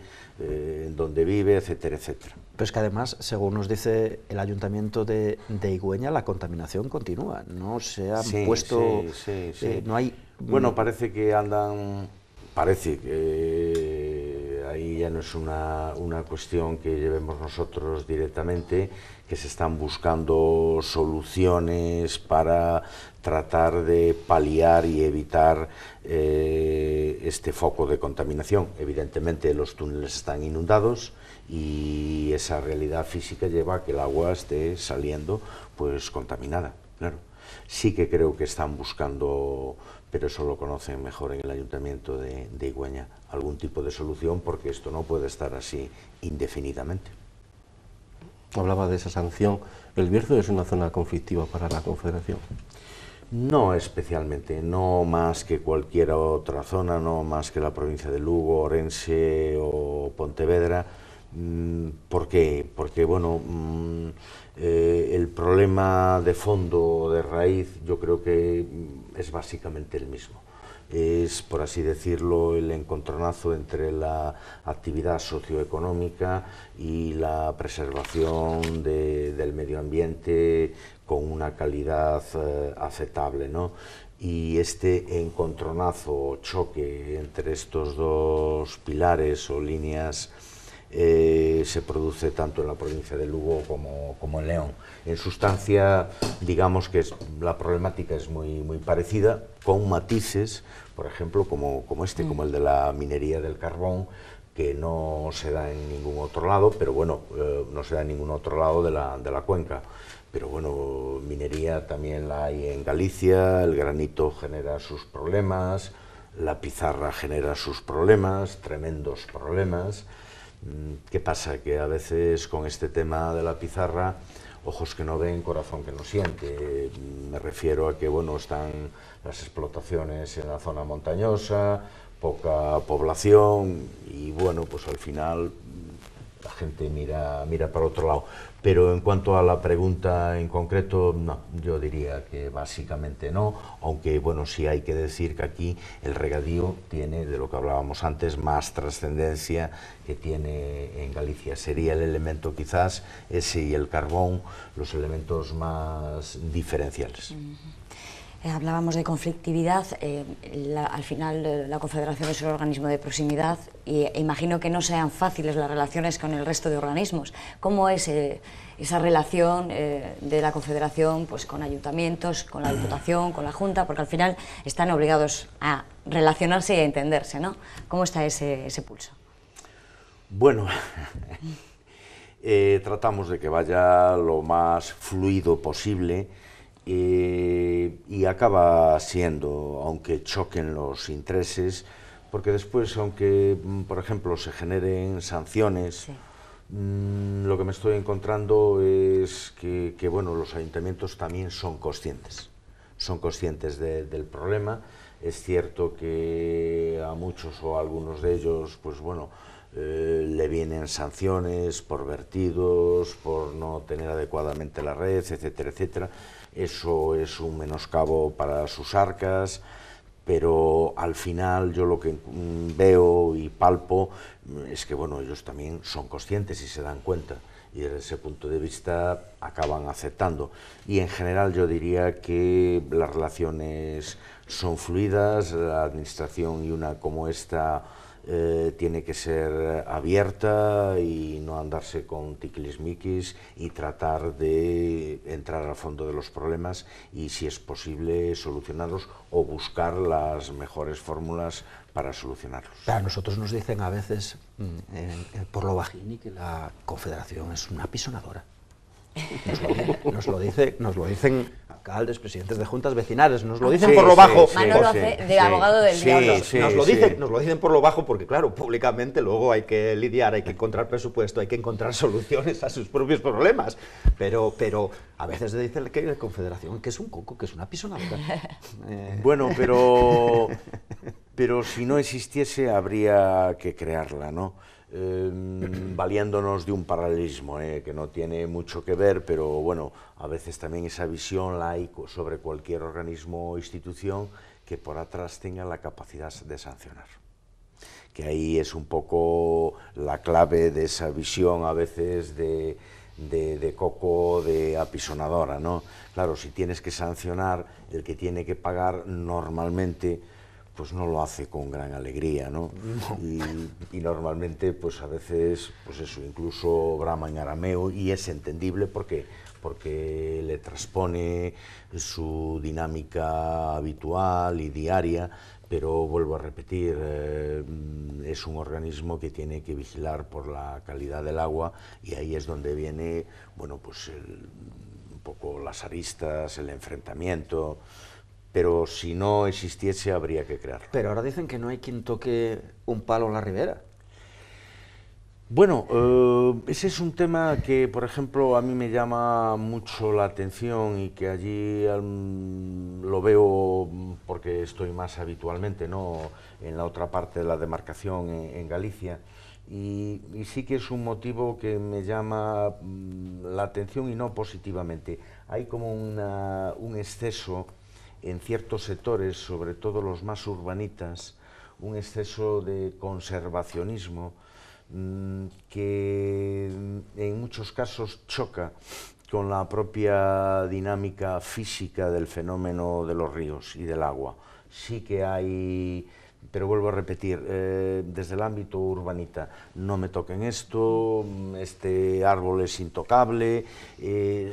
dónde vive, etcétera, etcétera. Pero es que además, según nos dice el Ayuntamiento de Igüeña, la contaminación continúa, no se han puesto... Sí. No hay... Bueno, parece que andan... Parece que ahí ya no es una cuestión que llevemos nosotros directamente, que se están buscando soluciones para tratar de paliar y evitar este foco de contaminación. Evidentemente los túneles están inundados y esa realidad física lleva a que el agua esté saliendo pues contaminada, claro. Sí que creo que están buscando, pero eso lo conocen mejor en el Ayuntamiento de Igüeña, algún tipo de solución, porque esto no puede estar así indefinidamente. Hablaba de esa sanción. ¿El Bierzo es una zona conflictiva para la Confederación? No especialmente, no más que cualquier otra zona, no más que la provincia de Lugo, Orense o Pontevedra. ¿Por qué? Porque bueno, el problema de fondo, de raíz, yo creo que es básicamente el mismo. Es, por así decirlo, el encontronazo entre la actividad socioeconómica y la preservación del medio ambiente con una calidad aceptable, ¿no? Y este encontronazo o choque entre estos dos pilares o líneas se produce tanto en la provincia de Lugo como en León. En sustancia, digamos que la problemática es muy parecida, con matices, por ejemplo, como el de la minería del carbón, que no se da en ningún otro lado, pero bueno, no se da en ningún otro lado de la cuenca. Pero bueno, minería también la hay en Galicia, el granito genera sus problemas, la pizarra genera sus problemas, tremendos problemas. ¿Qué pasa? Que a veces con este tema de la pizarra, ojos que no ven, corazón que no siente. Me refiero a que bueno, están las explotaciones en la zona montañosa, poca población y bueno, pues al final la gente mira para otro lado. Pero en cuanto a la pregunta en concreto, no, yo diría que básicamente no, aunque bueno, sí hay que decir que aquí el regadío tiene, de lo que hablábamos antes, más trascendencia que tiene en Galicia. Sería el elemento quizás, ese y el carbón, los elementos más diferenciales. Hablábamos de conflictividad, al final la Confederación es un organismo de proximidad e imagino que no sean fáciles las relaciones con el resto de organismos. ¿Cómo es esa relación de la Confederación pues, con ayuntamientos, con la Diputación, con la Junta? Porque al final están obligados a relacionarse y a entenderse, ¿no? ¿Cómo está ese pulso? Bueno, tratamos de que vaya lo más fluido posible. Y acaba siendo, aunque choquen los intereses, porque después, aunque por ejemplo se generen sanciones, sí. Lo que me estoy encontrando es que bueno, los ayuntamientos también son conscientes del problema. Es cierto que a muchos o a algunos de ellos, pues bueno, le vienen sanciones por vertidos, por no tener adecuadamente la red, etcétera, etcétera. Eso es un menoscabo para sus arcas, pero al final yo lo que veo y palpo es que bueno, ellos también son conscientes y se dan cuenta, y desde ese punto de vista acaban aceptando. Y en general yo diría que las relaciones son fluidas, la administración y una como esta tiene que ser abierta y no andarse con tiquismiquis y tratar de entrar al fondo de los problemas y, si es posible, solucionarlos o buscar las mejores fórmulas para solucionarlos. A nosotros nos dicen a veces por lo bajini que la Confederación es una apisonadora. Nos lo dicen alcaldes, presidentes de juntas vecinales, nos lo dicen por lo bajo. Manolo hace de abogado del diablo. Nos lo dicen por lo bajo porque, claro, públicamente luego hay que lidiar, hay que encontrar presupuesto, hay que encontrar soluciones a sus propios problemas. Pero a veces se dice que la Confederación que es un coco, que es una apisonadora. Bueno, pero si no existiese habría que crearla, ¿no? Valiéndonos de un paralelismo que no tiene mucho que ver, pero bueno, a veces también esa visión la hay sobre cualquier organismo o institución que por atrás tenga la capacidad de sancionar. Que ahí es un poco la clave de esa visión a veces de coco, de apisonadora, ¿no? Claro, si tienes que sancionar, el que tiene que pagar normalmente pues no lo hace con gran alegría, ¿no? Y normalmente, pues a veces, pues eso, incluso brama en arameo, y es entendible porque le transpone su dinámica habitual y diaria, pero vuelvo a repetir, es un organismo que tiene que vigilar por la calidad del agua, y ahí es donde viene, bueno, pues un poco las aristas, el enfrentamiento. Pero si no existiese habría que crearlo. Pero ahora dicen que no hay quien toque un palo en la ribera. Bueno, ese es un tema que, por ejemplo, a mí me llama mucho la atención y que allí lo veo porque estoy más habitualmente, ¿no?, en la otra parte de la demarcación, en Galicia, y sí que es un motivo que me llama la atención, y no positivamente. Hay como un exceso en ciertos sectores, sobre todo los más urbanitas, un exceso de conservacionismo que en muchos casos choca con la propia dinámica física del fenómeno de los ríos y del agua. Sí que hay, pero vuelvo a repetir, desde el ámbito urbanita, no me toquen esto, este árbol es intocable,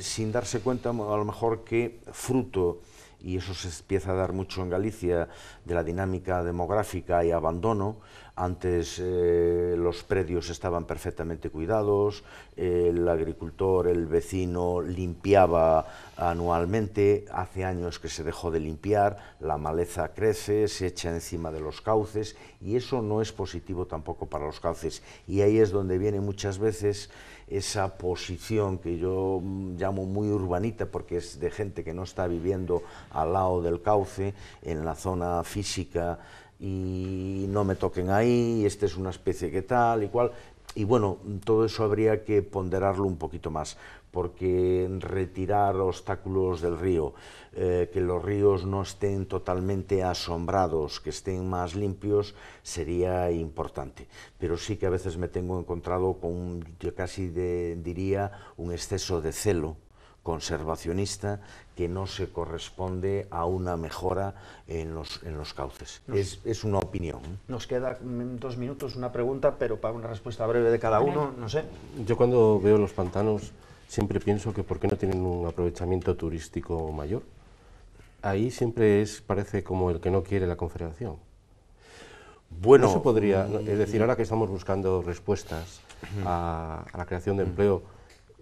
sin darse cuenta a lo mejor que fruto, y eso se empieza a dar mucho en Galicia, de la dinámica demográfica y abandono. Antes los predios estaban perfectamente cuidados, el agricultor, el vecino limpiaba anualmente, hace años que se dejó de limpiar, la maleza crece, se echa encima de los cauces, y eso no es positivo tampoco para los cauces, y ahí es donde viene muchas veces esa posición que yo llamo muy urbanita, porque es de gente que no está viviendo al lado del cauce, en la zona física, y no me toquen ahí, este es una especie que tal y cual. Y bueno, todo eso habría que ponderarlo un poquito más, porque retirar obstáculos del río, que los ríos no estén totalmente asombrados, que estén más limpios, sería importante. Pero sí que a veces me tengo encontrado con, yo casi diría, un exceso de celo conservacionista que no se corresponde a una mejora en los cauces. Es una opinión. Nos queda 2 minutos, una pregunta, pero para una respuesta breve de cada uno, no sé. Yo cuando veo los pantanos siempre pienso que ¿por qué no tienen un aprovechamiento turístico mayor? Ahí siempre parece como el que no quiere la Confederación. Bueno, no se podría, es decir, ahora que estamos buscando respuestas a la creación de empleo,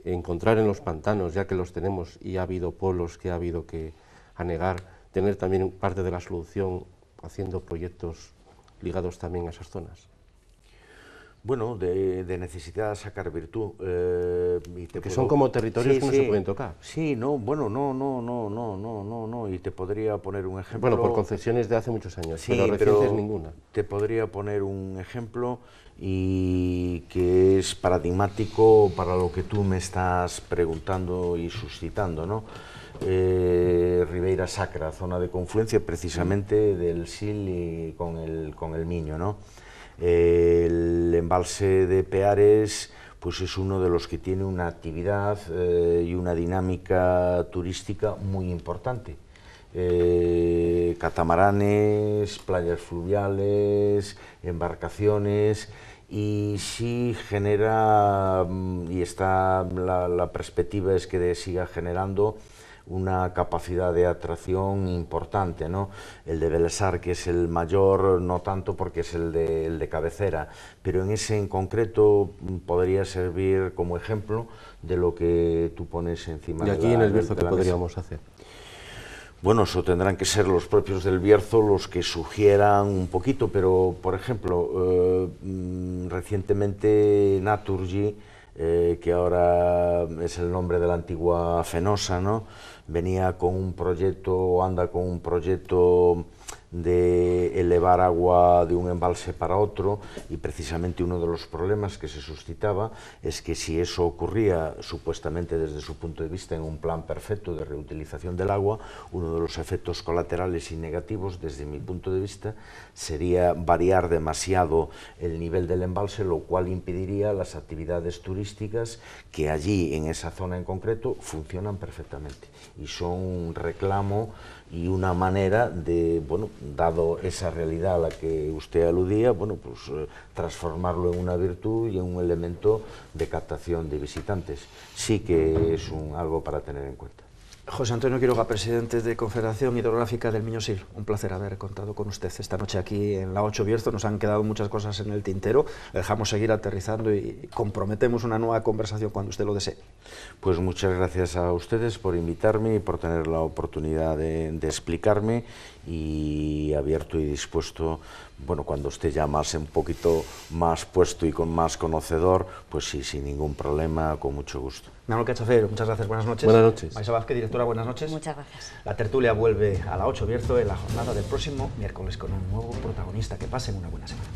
encontrar en los pantanos, ya que los tenemos y ha habido pueblos que ha habido que anegar, tener también parte de la solución haciendo proyectos ligados también a esas zonas. Bueno, de necesidad sacar virtud. Que son como territorios que no se pueden tocar. Sí, no, bueno, no, y te podría poner un ejemplo. Bueno, por concesiones de hace muchos años, sí, pero recientes ninguna. Te podría poner un ejemplo y que es paradigmático para lo que tú me estás preguntando y suscitando, ¿no? Ribeira Sacra, zona de confluencia precisamente del Sil y con el Miño, ¿no? El embalse de Peares pues es uno de los que tiene una actividad y una dinámica turística muy importante. catamaranes, playas fluviales, embarcaciones, y sí genera, y está la perspectiva es que siga generando una capacidad de atracción importante, ¿no? El de Belesar, que es el mayor, no tanto porque es el de cabecera, pero en ese en concreto podría servir como ejemplo de lo que tú pones encima de la mesa. ¿Y aquí en el Bierzo qué podríamos hacer? Bueno, eso tendrán que ser los propios del Bierzo los que sugieran un poquito, pero, por ejemplo, recientemente Naturgy, que ahora es el nombre de la antigua Fenosa, ¿no?, venía con un proyecto, anda con un proyecto de elevar agua de un embalse para otro, y precisamente uno de los problemas que se suscitaba es que si eso ocurría supuestamente desde su punto de vista en un plan perfecto de reutilización del agua, uno de los efectos colaterales y negativos desde mi punto de vista sería variar demasiado el nivel del embalse, lo cual impediría las actividades turísticas que allí en esa zona en concreto funcionan perfectamente y son un reclamo y una manera de, bueno, dado esa realidad a la que usted aludía, bueno, pues transformarlo en una virtud y en un elemento de captación de visitantes. Sí que es algo para tener en cuenta. José Antonio Quiroga, presidente de Confederación Hidrográfica del Miño-Sil, un placer haber contado con usted esta noche aquí en la 8 Bierzo. Nos han quedado muchas cosas en el tintero, dejamos seguir aterrizando y comprometemos una nueva conversación cuando usted lo desee. Pues muchas gracias a ustedes por invitarme y por tener la oportunidad de explicarme, y abierto y dispuesto, bueno, cuando esté ya un poquito más puesto y con más conocedor, pues sí, sin ningún problema, con mucho gusto. Manuel Cachafero, muchas gracias, buenas noches. Buenas noches. Maisa Vázquez, directora, buenas noches. Muchas gracias. La tertulia vuelve a la 8 Bierzo en la jornada del próximo miércoles con un nuevo protagonista. Que pasen una buena semana.